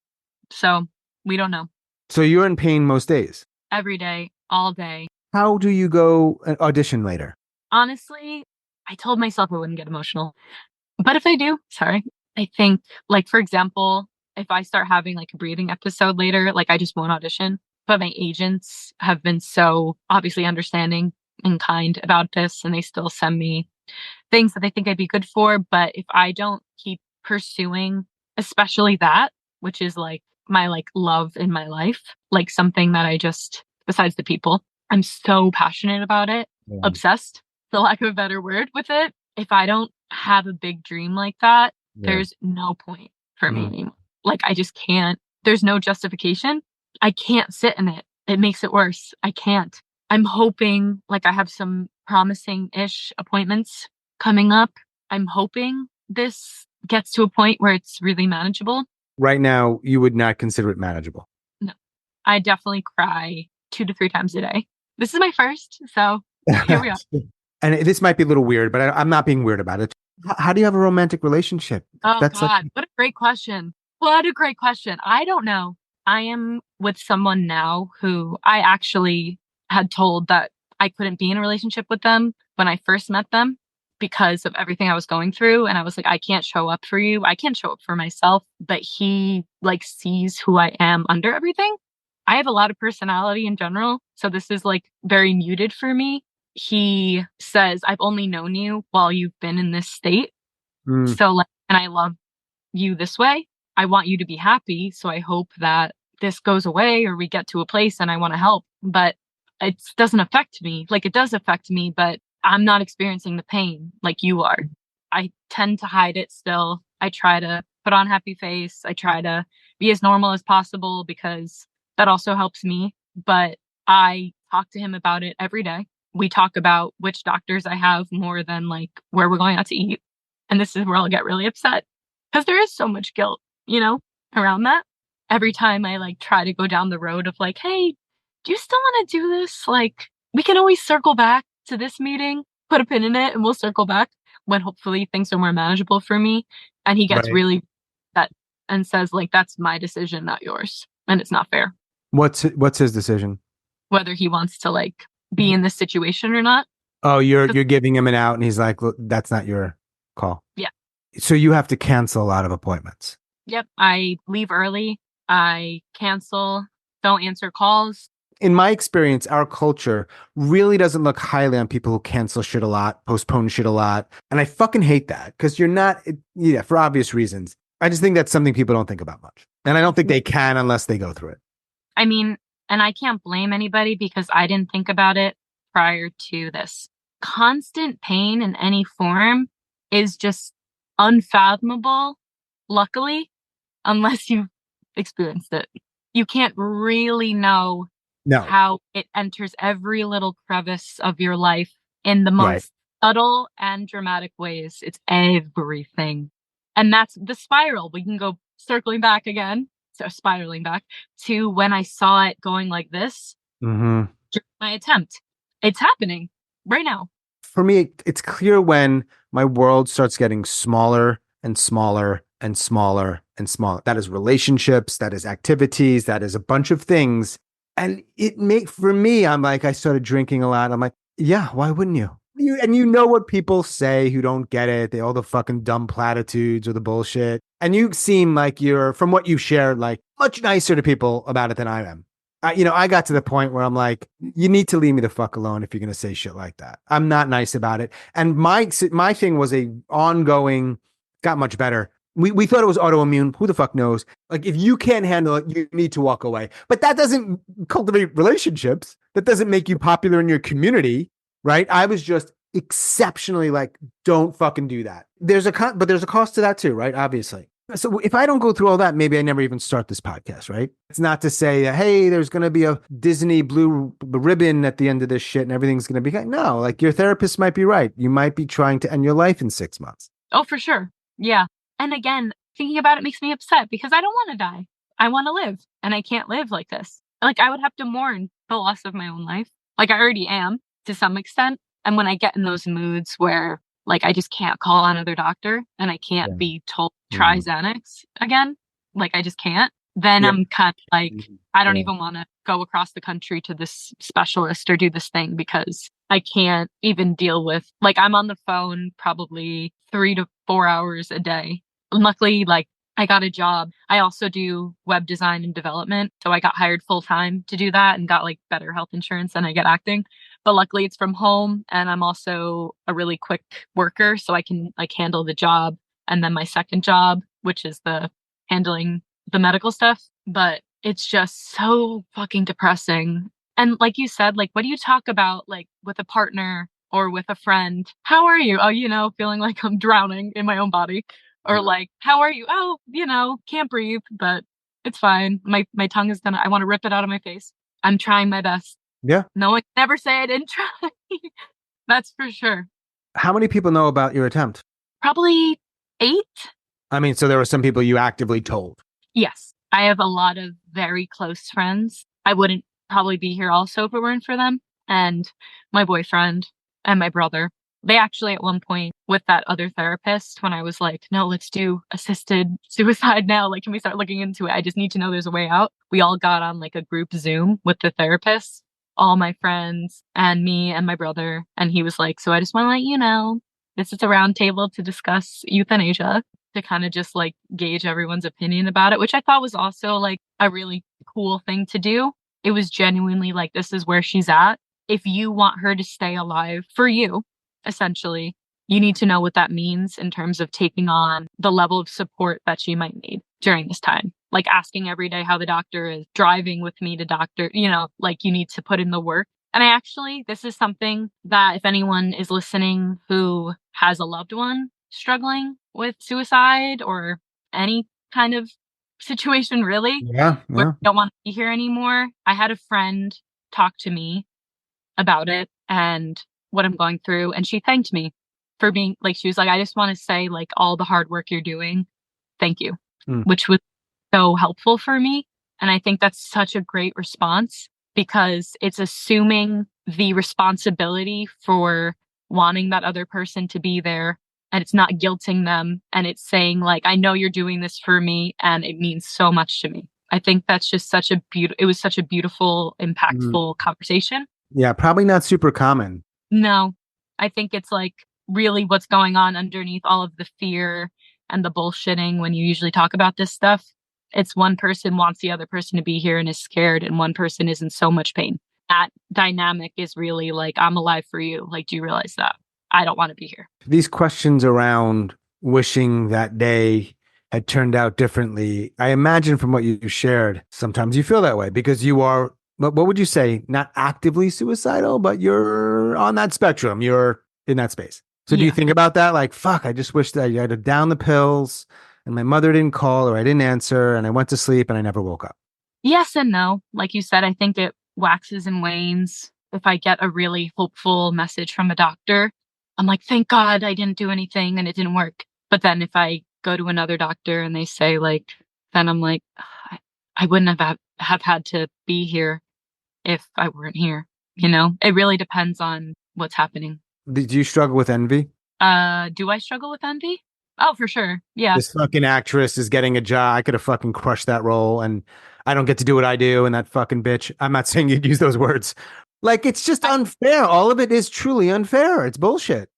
So we don't know. So you're in pain most days. Every day, all day. How do you go audition later? Honestly, I told myself I wouldn't get emotional. But if I do, sorry, I think, like, for example, if I start having like a breathing episode later, like I just won't audition. But my agents have been so obviously understanding and kind about this, and they still send me things that they think I'd be good for. But if I don't keep pursuing, especially that, which is like my like love in my life, like something that I just, besides the people, I'm so passionate about it, Yeah. obsessed, for lack of a better word, with it. If I don't have a big dream like that, Yeah. there's no point for me Mm. anymore. Like I just can't, there's no justification. I can't sit in it. It makes it worse. I can't. I'm hoping, like, I have some promising-ish appointments coming up. I'm hoping this gets to a point where it's really manageable. Right now, you would not consider it manageable. No, I definitely cry 2 to 3 times a day. This is my first, so here we are. And this might be a little weird, but I'm not being weird about it. How do you have a romantic relationship? Oh That's God, what a great question. What a great question. I don't know. I am with someone now who I actually had told that I couldn't be in a relationship with them when I first met them because of everything I was going through. And I was like, I can't show up for you. I can't show up for myself. But he like sees who I am under everything. I have a lot of personality in general. So this is like very muted for me. He says, I've only known you while you've been in this state. Mm. So like, and I love you this way. I want you to be happy. So I hope that this goes away or we get to a place and I want to help. But it doesn't affect me. Like it does affect me, but I'm not experiencing the pain like you are. I tend to hide it still. I try to put on a happy face. I try to be as normal as possible because that also helps me. But I talk to him about it every day. We talk about which doctors I have more than like where we're going out to eat. And this is where I'll get really upset because there is so much guilt, you know, around that. Every time I like try to go down the road of like, hey, do you still want to do this? Like, we can always circle back to this meeting, put a pin in it, and we'll circle back when hopefully things are more manageable for me. And he gets Right. really upset and says, like, that's my decision, not yours. And it's not fair. What's his decision? Whether he wants to like be in this situation or not. Oh, you're giving him an out, and he's like, look, that's not your call. Yeah. So you have to cancel a lot of appointments. Yep. I leave early. I cancel, don't answer calls. In my experience, our culture really doesn't look highly on people who cancel shit a lot, postpone shit a lot. And I fucking hate that because you're not, yeah, for obvious reasons. I just think that's something people don't think about much. And I don't think they can unless they go through it. I mean, and I can't blame anybody because I didn't think about it prior to this. Constant pain in any form is just unfathomable, luckily, unless you've experienced it. You can't really know how it enters every little crevice of your life in the most subtle and dramatic ways. It's everything. And that's the spiral. We can go circling back again, so spiraling back to when I saw it going like this during my attempt. It's happening right now. For me, it's clear when my world starts getting smaller and smaller and smaller and smaller. That is relationships, that is activities, that is a bunch of things. And for me, I'm like, I started drinking a lot. I'm like, yeah, why wouldn't you? And you know what people say who don't get it, all the fucking dumb platitudes or the bullshit. And you seem like you're, from what you shared, like much nicer to people about it than I am. I got to the point where I'm like, you need to leave me the fuck alone if you're gonna say shit like that. I'm not nice about it. And my thing was a ongoing, got much better. We thought it was autoimmune. Who the fuck knows? Like, if you can't handle it, you need to walk away. But that doesn't cultivate relationships. That doesn't make you popular in your community, right? I was just exceptionally like, don't fucking do that. But there's a cost to that too, right? Obviously. So if I don't go through all that, maybe I never even start this podcast, right? It's not to say that, hey, there's going to be a Disney blue ribbon at the end of this shit and everything's going to be, no, like your therapist might be right. You might be trying to end your life in 6 months. Oh, for sure. Yeah. And again, thinking about it makes me upset because I don't want to die. I want to live, and I can't live like this. Like, I would have to mourn the loss of my own life. Like, I already am to some extent. And when I get in those moods where like I just can't call another doctor and I can't be told try Xanax again, like I just can't, then I'm kind of like, I don't even want to go across the country to this specialist or do this thing because I can't even deal with, like, I'm on the phone probably 3 to 4 hours a day. Luckily, like, I got a job. I also do web design and development. So I got hired full time to do that and got like better health insurance than I get acting. But luckily it's from home and I'm also a really quick worker. So I can like handle the job and then my second job, which is the handling the medical stuff. But it's just so fucking depressing. And like you said, like, what do you talk about like with a partner or with a friend? How are you? Oh, feeling like I'm drowning in my own body. Or like, how are you? Oh, can't breathe, but it's fine. My tongue is I want to rip it out of my face. I'm trying my best. Yeah. No one can ever say I didn't try. That's for sure. How many people know about your attempt? Probably 8. I mean, so there were some people you actively told. Yes. I have a lot of very close friends. I wouldn't probably be here also if it weren't for them. And my boyfriend and my brother. They actually at one point with that other therapist, when I was like, no, let's do assisted suicide now. Like, can we start looking into it? I just need to know there's a way out. We all got on like a group Zoom with the therapist, all my friends and me and my brother. And he was like, so I just want to let you know, this is a round table to discuss euthanasia, to kind of just like gauge everyone's opinion about it, which I thought was also like a really cool thing to do. It was genuinely like, this is where she's at. If you want her to stay alive for you, essentially, you need to know what that means in terms of taking on the level of support that she might need during this time. Like asking every day how the doctor is, driving with me to doctor, like you need to put in the work. And this is something that if anyone is listening who has a loved one struggling with suicide or any kind of situation really, where you don't want to be here anymore. I had a friend talk to me about it and what I'm going through. And she thanked me for being like, she was like, I just want to say like all the hard work you're doing. Thank you, which was so helpful for me. And I think that's such a great response because it's assuming the responsibility for wanting that other person to be there. And it's not guilting them. And it's saying like, I know you're doing this for me and it means so much to me. I think that's just it was such a beautiful, impactful conversation. Yeah, probably not super common. No, I think it's like really what's going on underneath all of the fear and the bullshitting when you usually talk about this stuff. It's one person wants the other person to be here and is scared, and one person is in so much pain. That dynamic is really like, I'm alive for you. Like, do you realize that? I don't want to be here. These questions around wishing that day had turned out differently, I imagine from what you shared, sometimes you feel that way because you are, what would you say, not actively suicidal, but you're on that spectrum. You're in that space. So do you think about that? Like, fuck, I just wish that I had to down the pills and my mother didn't call or I didn't answer and I went to sleep and I never woke up. Yes and no. Like you said, I think it waxes and wanes. If I get a really hopeful message from a doctor, I'm like, thank God I didn't do anything and it didn't work. But then if I go to another doctor and they say like, then I'm like, I wouldn't have had to be here if I weren't here. It really depends on what's happening. Do you struggle with envy? Do I struggle with envy? Oh, for sure. Yeah. This fucking actress is getting a job. I could have fucking crushed that role, and I don't get to do what I do. And that fucking bitch. I'm not saying you'd use those words. Like, it's just I, unfair. All of it is truly unfair. It's bullshit.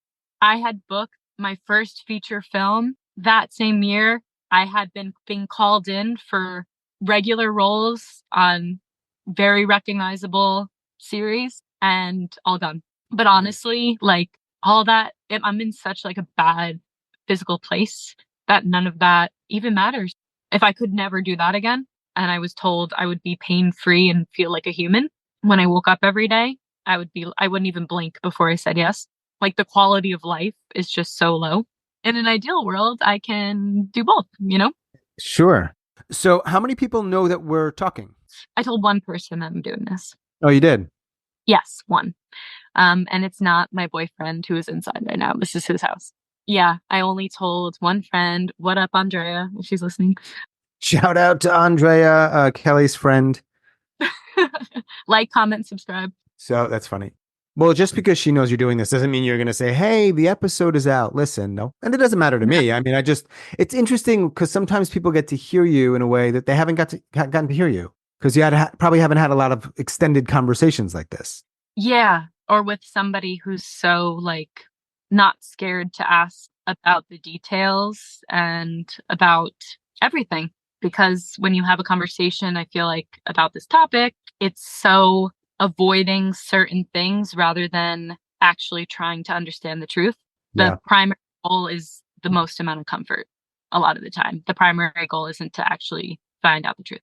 I had booked my first feature film that same year. I had been being called in for regular roles on very recognizable series and all done. But honestly, like all that, I'm in such like a bad physical place that none of that even matters. If I could never do that again, and I was told I would be pain free and feel like a human when I woke up every day, I wouldn't even blink before I said yes. Like the quality of life is just so low. In an ideal world, I can do both, you know? Sure. So, how many people know that we're talking? I told one person that I'm doing this. Oh, you did? Yes, one. And it's not my boyfriend who is inside right now. This is his house. Yeah, I only told one friend. What up, Andrea, if she's listening? Shout out to Andrea, Kelly's friend. Like, comment, subscribe. So that's funny. Well, just because she knows you're doing this doesn't mean you're going to say, "Hey, the episode is out. Listen." No. And it doesn't matter to me. I mean, it's interesting because sometimes people get to hear you in a way that they haven't gotten to hear you because you probably haven't had a lot of extended conversations like this. Yeah, or with somebody who's so like not scared to ask about the details and about everything. Because when you have a conversation, I feel like about this topic, it's so avoiding certain things rather than actually trying to understand the truth. Yeah. The primary goal is the most amount of comfort a lot of the time. The primary goal isn't to actually find out the truth.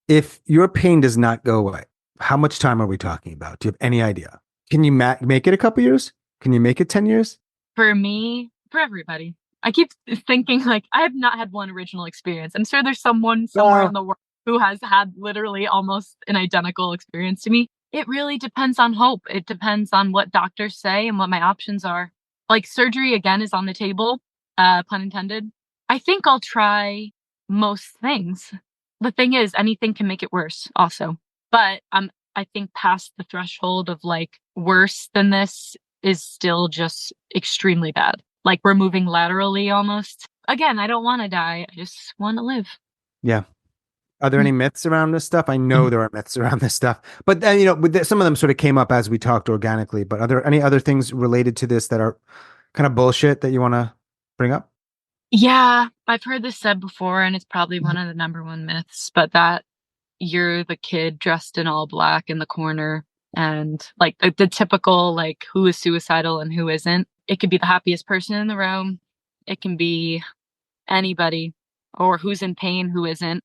If your pain does not go away, how much time are we talking about? Do you have any idea? Can you make it a couple years? Can you make it 10 years? For me, for everybody. I keep thinking like I have not had one original experience. I'm sure there's someone somewhere in the world who has had literally almost an identical experience to me. It really depends on hope. It depends on what doctors say and what my options are. Like surgery again is on the table, pun intended. I think I'll try most things. The thing is, anything can make it worse also. But I think past the threshold of like worse than this is still just extremely bad. Like we're moving laterally almost. Again, I don't want to die. I just want to live. Yeah. Are there any myths around this stuff? I know there are myths around this stuff, but then, some of them sort of came up as we talked organically, but are there any other things related to this that are kind of bullshit that you want to bring up? Yeah, I've heard this said before, and it's probably one of the number one myths, but that you're the kid dressed in all black in the corner and like the typical like who is suicidal and who isn't. It could be the happiest person in the room. It can be anybody or who's in pain, who isn't.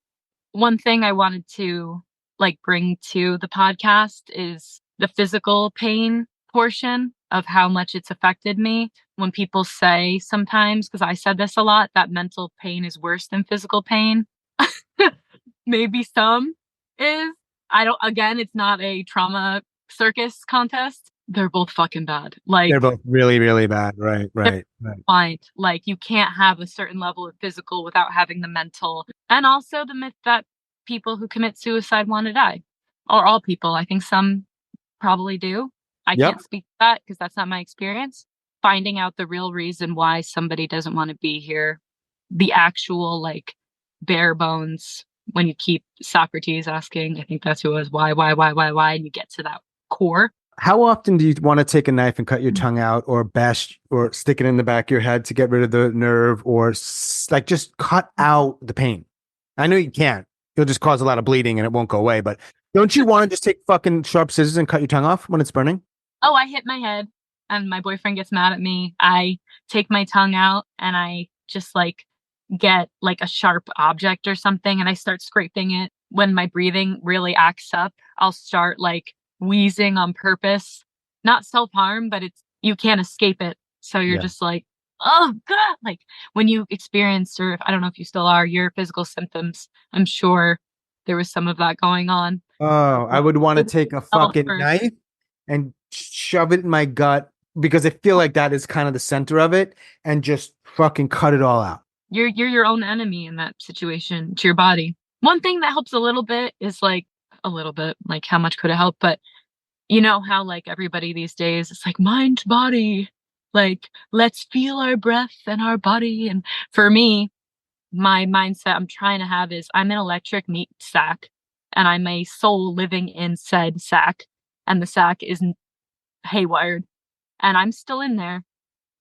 One thing I wanted to like bring to the podcast is the physical pain portion of how much it's affected me. When people say sometimes, because I said this a lot, that mental pain is worse than physical pain. Maybe some is. I don't, again, it's not a trauma circus contest. They're both fucking bad. Like, They're both really, really bad. Right. fine. Like, you can't have a certain level of physical without having the mental. And also the myth that people who commit suicide want to die. Or all people. I think some probably do. I Yep. can't speak to that because that's not my experience. Finding out the real reason why somebody doesn't want to be here, the actual, like, bare bones, when you keep Socrates asking, I think that's who it was, why, and you get to that core. How often do you want to take a knife and cut your tongue out or bash or stick it in the back of your head to get rid of the nerve or like just cut out the pain? I know you can't. You'll just cause a lot of bleeding and it won't go away. But don't you want to just take fucking sharp scissors and cut your tongue off when it's burning? Oh, I hit my head and my boyfriend gets mad at me. I take my tongue out and I just like get like a sharp object or something and I start scraping it. When my breathing really acts up, I'll start like wheezing on purpose. Not self-harm, but you can't escape it. So you're just like, oh God. Like when you experience, or I don't know if you still are, your physical symptoms, I'm sure there was some of that going on. Oh, I would want to take a fucking knife and shove it in my gut because I feel like that is kind of the center of it and just fucking cut it all out. You're your own enemy in that situation to your body. One thing that helps a little bit is like a little bit, like how much could it help? But you know how like everybody these days, it's like mind body, Like, let's feel our breath and our body. And for me, my mindset I'm trying to have is I'm an electric meat sack and I'm a soul living in said sack. And the sack is haywired. And I'm still in there,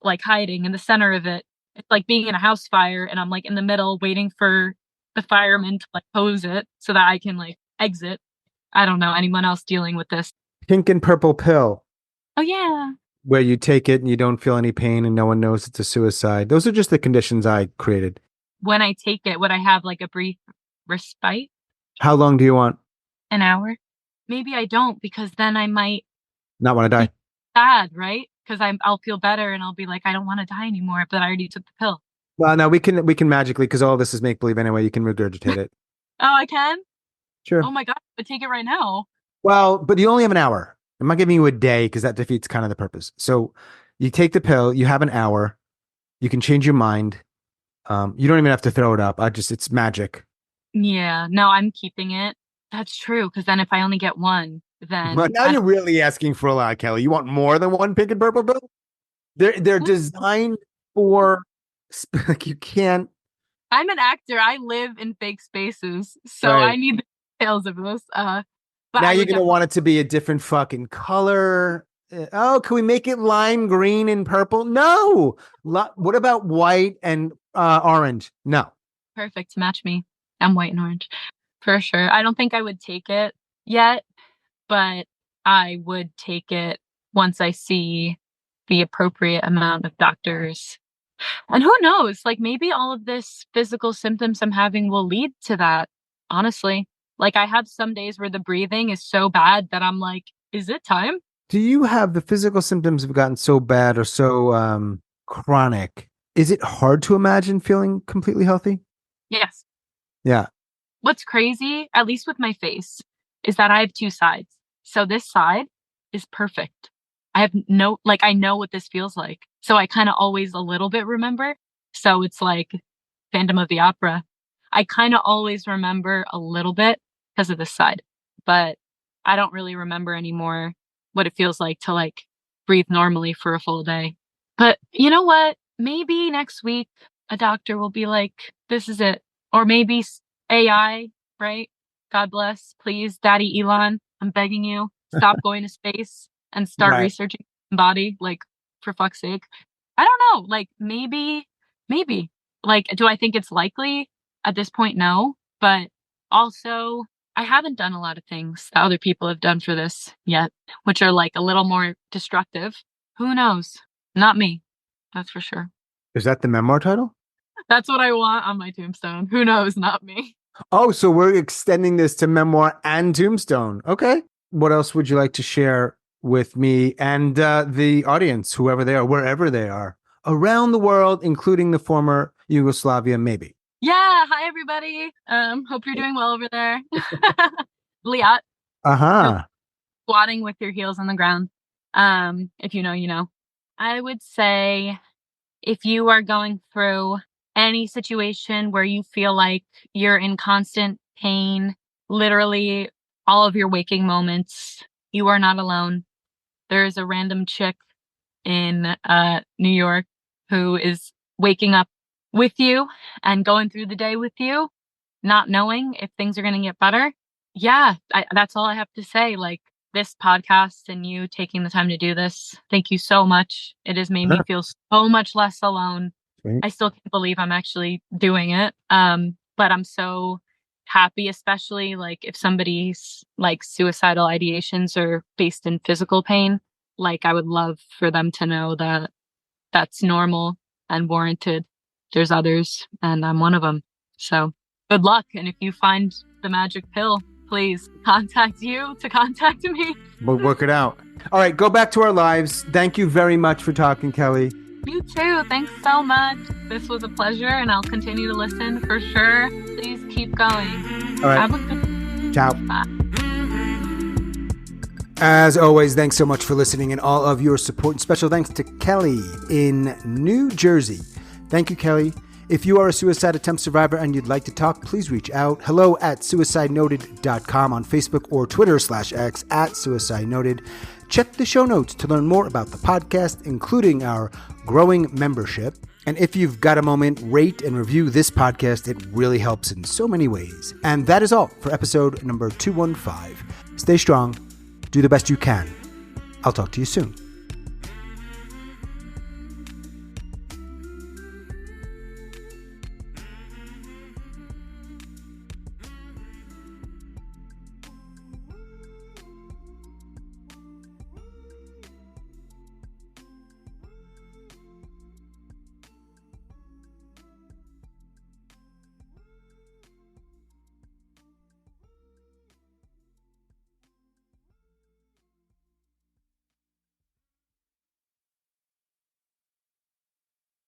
like hiding in the center of it. It's like being in a house fire and I'm like in the middle waiting for the firemen to like hose it so that I can like exit. I don't know anyone else dealing with this. Pink and purple pill, Oh yeah. where you take it and you don't feel any pain and no one knows it's a suicide. Those are just the conditions I created. When I take it, would I have like a brief respite? How long do you want? An hour? Maybe I don't because then I might Not want to die? be sad, right? Because I'll feel better and I'll be like, I don't want to die anymore, but I already took the pill. Well, no, we can magically, because all this is make believe anyway. You can regurgitate it. Oh, I can? Sure. Oh my God, but take it right now. Well, but you only have an hour. I'm not giving you a day because that defeats kind of the purpose. So you take the pill, you have an hour, you can change your mind. You don't even have to throw it up. It's magic. Yeah, no, I'm keeping it. That's true. Because then if I only get one, then But now you're really asking for a lot, Kelly. You want more than one pink and purple pill? They're designed for like you can't. I'm an actor. I live in fake spaces, so Right. I need the details of this. But Now I you're would gonna want it to be a different fucking color. Oh, can we make it lime green and purple? No. What about white and orange? No. perfect match me. I'm white and orange for sure. I don't think I would take it yet, but I would take it once I see the appropriate amount of doctors. And who knows, like maybe all of this physical symptoms I'm having will lead to that. Honestly, like I have some days where the breathing is so bad that I'm like, is it time? Do you have the physical symptoms have gotten so bad or so chronic? Is it hard to imagine feeling completely healthy? Yes. Yeah. What's crazy, at least with my face, is that I have two sides. So this side is perfect. I have no, like, I know what this feels like. So I kind of always a little bit remember. So it's like Phantom of the Opera. I kind of always remember a little bit because of this side, but I don't really remember anymore what it feels like to like breathe normally for a full day. But you know what? Maybe next week a doctor will be like, this is it. Or maybe AI, right? God bless. Please, Daddy Elon, I'm begging you, stop going to space and start Right. researching the body, like, for fuck's sake. I don't know. Like, maybe. Like, do I think it's likely? At this point, no. But also, I haven't done a lot of things that other people have done for this yet, which are like a little more destructive. Who knows? Not me. That's for sure. Is that the memoir title? That's what I want on my tombstone. Who knows? Not me. Oh, so we're extending this to memoir and tombstone. Okay. What else would you like to share with me and the audience, whoever they are, wherever they are, around the world, including the former Yugoslavia, maybe? Yeah. Hi, everybody. Hope you're doing well over there. Liat, Uh-huh. squatting with your heels on the ground. If you know, you know. I would say if you are going through any situation where you feel like you're in constant pain, literally all of your waking moments, you are not alone. There is a random chick in New York who is waking up with you and going through the day with you, not knowing if things are going to get better. Yeah, that's all I have to say. Like, this podcast and you taking the time to do this, thank you so much. It has made me feel so much less alone. Sweet. I still can't believe I'm actually doing it. But I'm so happy, especially like if somebody's like suicidal ideations are based in physical pain. Like, I would love for them to know that that's normal and warranted. There's others, and I'm one of them. So good luck. And if you find the magic pill, please contact you to contact me. We'll work it out. All right, go back to our lives. Thank you very much for talking, Kelly. You too. Thanks so much. This was a pleasure, and I'll continue to listen for sure. Please keep going. All right. Have a good Ciao. Bye. As always, thanks so much for listening and all of your support. And special thanks to Kelly in New Jersey. Thank you, Kelly. If you are a suicide attempt survivor and you'd like to talk, please reach out. Hello@suicidenoted.com on Facebook or Twitter /X @suicidenoted. Check the show notes to learn more about the podcast, including our growing membership. And if you've got a moment, rate and review this podcast. It really helps in so many ways. And that is all for episode number 215. Stay strong. Do the best you can. I'll talk to you soon.